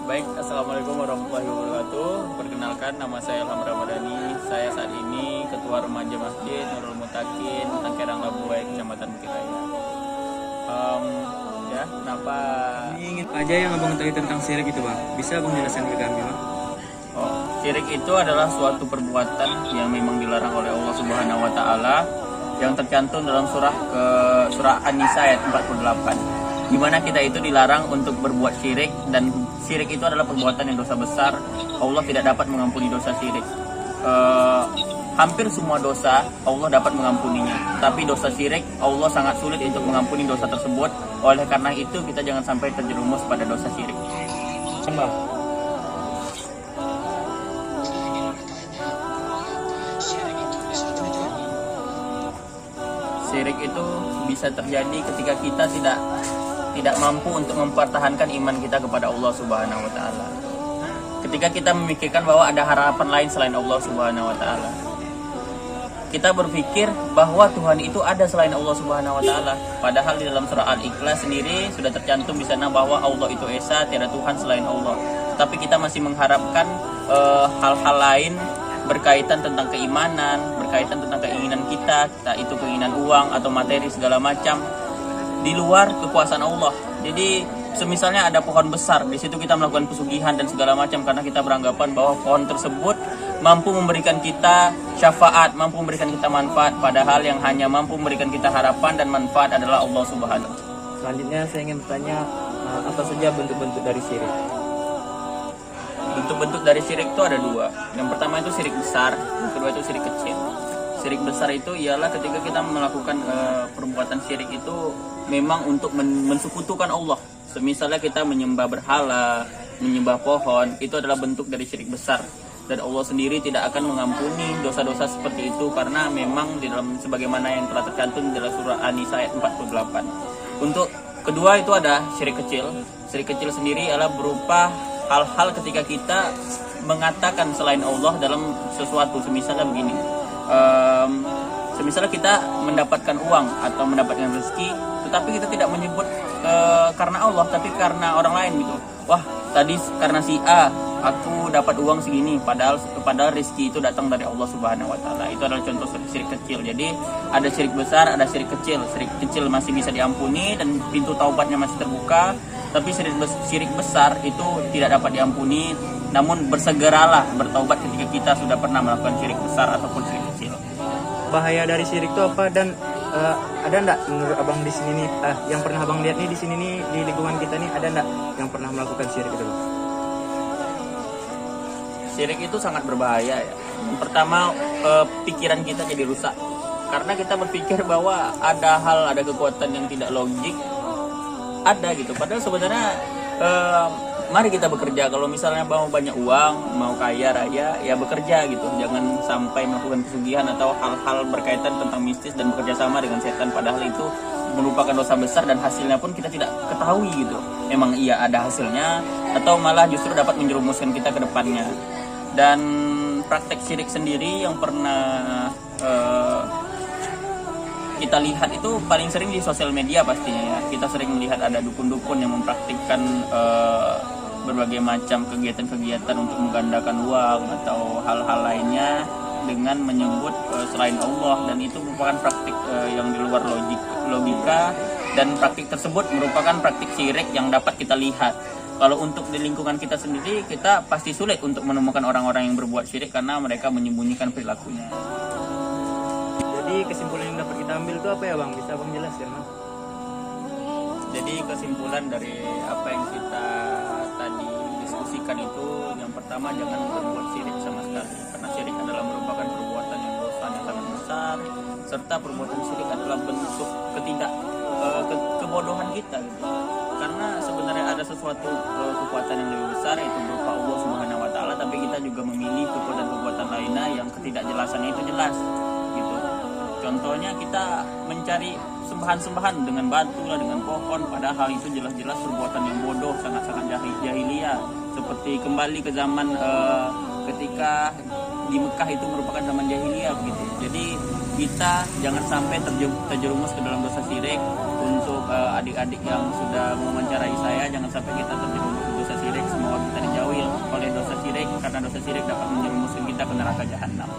Baik, Assalamualaikum warahmatullahi wabarakatuh. Perkenalkan, nama saya Ilham Ramadhani. Saya saat ini Ketua Remaja Masjid Nurul Mutakin, Tangkerang Labuai, Kecamatan Bukit Raya. Kenapa? Ini ingin aja yang abang tahu tentang syirik itu bang. Bisa abang jelaskan ke kami bang? Syirik itu adalah suatu perbuatan yang memang dilarang oleh Allah Subhanahu Wa Taala, yang tercantum dalam surah An-Nisa ayat 48. Di mana kita itu dilarang untuk berbuat syirik, dan syirik itu adalah perbuatan yang dosa besar. Allah tidak dapat mengampuni dosa syirik. Hampir semua dosa Allah dapat mengampuninya, tapi dosa syirik Allah sangat sulit untuk mengampuni dosa tersebut. Oleh karena itu kita jangan sampai terjerumus pada dosa syirik. Syirik itu bisa terjadi ketika kita tidak mampu untuk mempertahankan iman kita kepada Allah Subhanahu Wa Taala. Ketika kita memikirkan bahwa ada harapan lain selain Allah Subhanahu Wa Taala, kita berpikir bahwa Tuhan itu ada selain Allah Subhanahu Wa Taala. Padahal di dalam surah Al-Ikhlas sendiri sudah tercantum di sana bahwa Allah itu esa, tiada Tuhan selain Allah. Tapi kita masih mengharapkan hal-hal lain berkaitan tentang keimanan, berkaitan tentang keinginan kita, itu keinginan uang atau materi segala macam, di luar kekuasaan Allah. Jadi semisalnya ada pohon besar, di situ kita melakukan pesugihan dan segala macam karena kita beranggapan bahwa pohon tersebut mampu memberikan kita syafaat, mampu memberikan kita manfaat, padahal yang hanya mampu memberikan kita harapan dan manfaat adalah Allah Subhanahu. Selanjutnya saya ingin bertanya, apa saja bentuk-bentuk dari syirik? Bentuk-bentuk dari syirik itu ada dua. Yang pertama itu syirik besar, yang kedua itu syirik kecil. Syirik besar itu ialah ketika kita melakukan perbuatan syirik itu memang untuk mensekutukan Allah. Semisalnya kita menyembah berhala, menyembah pohon, itu adalah bentuk dari syirik besar. Dan Allah sendiri tidak akan mengampuni dosa-dosa seperti itu karena memang di dalam sebagaimana yang telah tercantum dalam surah An-Nisa ayat 48. Untuk kedua itu ada syirik kecil. Syirik kecil sendiri adalah berupa hal-hal ketika kita mengatakan selain Allah dalam sesuatu. Semisalnya begini, semisalnya kita mendapatkan uang atau mendapatkan rezeki, tetapi kita tidak menyebut karena Allah, tapi karena orang lain gitu. Wah, tadi karena si A aku dapat uang segini, padahal rezeki itu datang dari Allah Subhanahu Wa Taala. Itu adalah contoh syirik kecil. Jadi ada syirik besar, ada syirik kecil. Syirik kecil masih bisa diampuni dan pintu taubatnya masih terbuka. Tapi syirik besar itu tidak dapat diampuni. Namun bersegeralah bertaubat ketika kita sudah pernah melakukan syirik besar ataupun syirik kecil. Bahaya dari syirik itu apa, dan ada enggak menurut abang di sini nih, yang pernah abang lihat nih di sini nih, di lingkungan kita nih, ada enggak yang pernah melakukan syirik itu? Syirik itu sangat berbahaya ya. Yang pertama, pikiran kita jadi rusak. Karena kita berpikir bahwa ada kekuatan yang tidak logik, ada gitu. Padahal sebenarnya mari kita bekerja. Kalau misalnya mau banyak uang, mau kaya raya, ya bekerja gitu. Jangan sampai melakukan pesugihan atau hal-hal berkaitan tentang mistis dan bekerja sama dengan setan. Padahal itu merupakan dosa besar dan hasilnya pun kita tidak ketahui gitu. Memang iya ada hasilnya atau malah justru dapat menjerumuskan kita ke depannya. Dan praktek syirik sendiri yang pernah kita lihat itu paling sering di sosial media pastinya ya. Kita sering melihat ada dukun-dukun yang mempraktikkan berbagai macam kegiatan-kegiatan untuk menggandakan uang atau hal-hal lainnya dengan menyebut selain Allah, dan itu merupakan praktik yang di luar logika, dan praktik tersebut merupakan praktik syirik yang dapat kita lihat. Kalau untuk di lingkungan kita sendiri, kita pasti sulit untuk menemukan orang-orang yang berbuat syirik karena mereka menyembunyikan perilakunya. Jadi kesimpulan yang dapat kita ambil itu apa ya bang? Bisa abang jelaskan bang? Jadi kesimpulan dari apa yang kita tadi diskusikan itu, yang pertama jangan berbuat syirik sama sekali, karena syirik adalah merupakan perbuatan yang dosa yang sangat besar, serta perbuatan syirik adalah bentuk kebodohan kita gitu. Karena sebenarnya ada sesuatu kekuatan yang lebih besar, yaitu berupa Allah Subhanahu Wa Taala, tapi kita juga memilih kekuatan-kekuatan lainnya yang ketidakjelasannya itu jelas gitu. Contohnya kita mencari sembahan-sembahan dengan batu lah, dengan pohon, padahal itu jelas-jelas perbuatan yang bodoh, sangat-sangat jahiliyah. Seperti kembali ke zaman ketika di Mekah, itu merupakan zaman jahiliyah begitu. Jadi kita jangan sampai terjerumus ke dalam dosa syirik. Untuk adik-adik yang sudah mewawancarai saya, jangan sampai kita terjerumus ke dosa syirik. Semoga kita oleh dosa syirik, karena dosa syirik dapat menjerumuskan kita ke neraka jahanam.